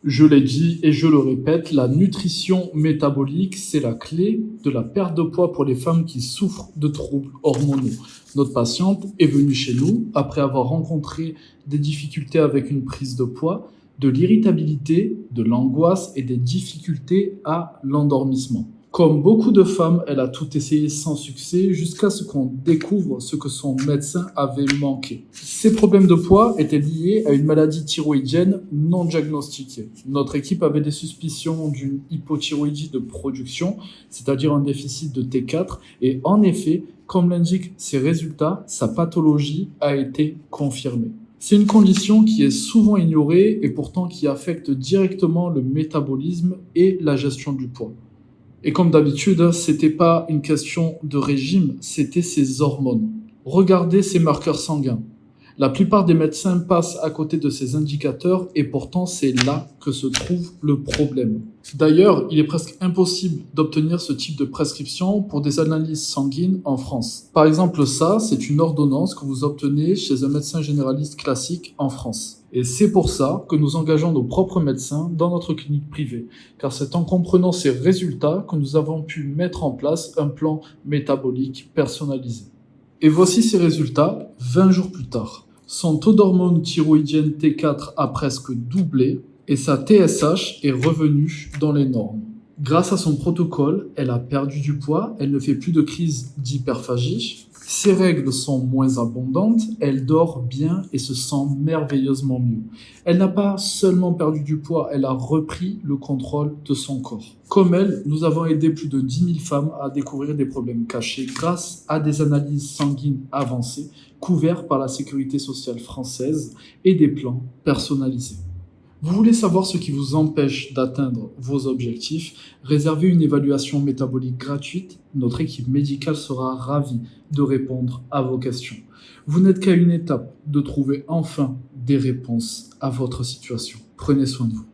Je l'ai dit et je le répète, la nutrition métabolique, c'est la clé de la perte de poids pour les femmes qui souffrent de troubles hormonaux. Notre patiente est venue chez nous après avoir rencontré des difficultés avec une prise de poids, de l'irritabilité, de l'angoisse et des difficultés à l'endormissement. Comme beaucoup de femmes, elle a tout essayé sans succès jusqu'à ce qu'on découvre ce que son médecin avait manqué. Ses problèmes de poids étaient liés à une maladie thyroïdienne non diagnostiquée. Notre équipe avait des suspicions d'une hypothyroïdie de production, c'est-à-dire un déficit de T4, et en effet, comme l'indiquent ses résultats, sa pathologie a été confirmée. C'est une condition qui est souvent ignorée et pourtant qui affecte directement le métabolisme et la gestion du poids. Et comme d'habitude, c'était pas une question de régime, c'était ses hormones. Regardez ses marqueurs sanguins. La plupart des médecins passent à côté de ces indicateurs et pourtant c'est là que se trouve le problème. D'ailleurs, il est presque impossible d'obtenir ce type de prescription pour des analyses sanguines en France. Par exemple, ça, c'est une ordonnance que vous obtenez chez un médecin généraliste classique en France. Et c'est pour ça que nous engageons nos propres médecins dans notre clinique privée, car c'est en comprenant ces résultats que nous avons pu mettre en place un plan métabolique personnalisé. Et voici ses résultats 20 jours plus tard. Son taux d'hormone thyroïdienne T4 a presque doublé et sa TSH est revenue dans les normes. Grâce à son protocole, elle a perdu du poids, elle ne fait plus de crise d'hyperphagie, ses règles sont moins abondantes, elle dort bien et se sent merveilleusement mieux. Elle n'a pas seulement perdu du poids, elle a repris le contrôle de son corps. Comme elle, nous avons aidé plus de 10 000 femmes à découvrir des problèmes cachés grâce à des analyses sanguines avancées couvertes par la Sécurité sociale française et des plans personnalisés. Vous voulez savoir ce qui vous empêche d'atteindre vos objectifs? Réservez une évaluation métabolique gratuite. Notre équipe médicale sera ravie de répondre à vos questions. Vous n'êtes qu'à une étape de trouver enfin des réponses à votre situation. Prenez soin de vous.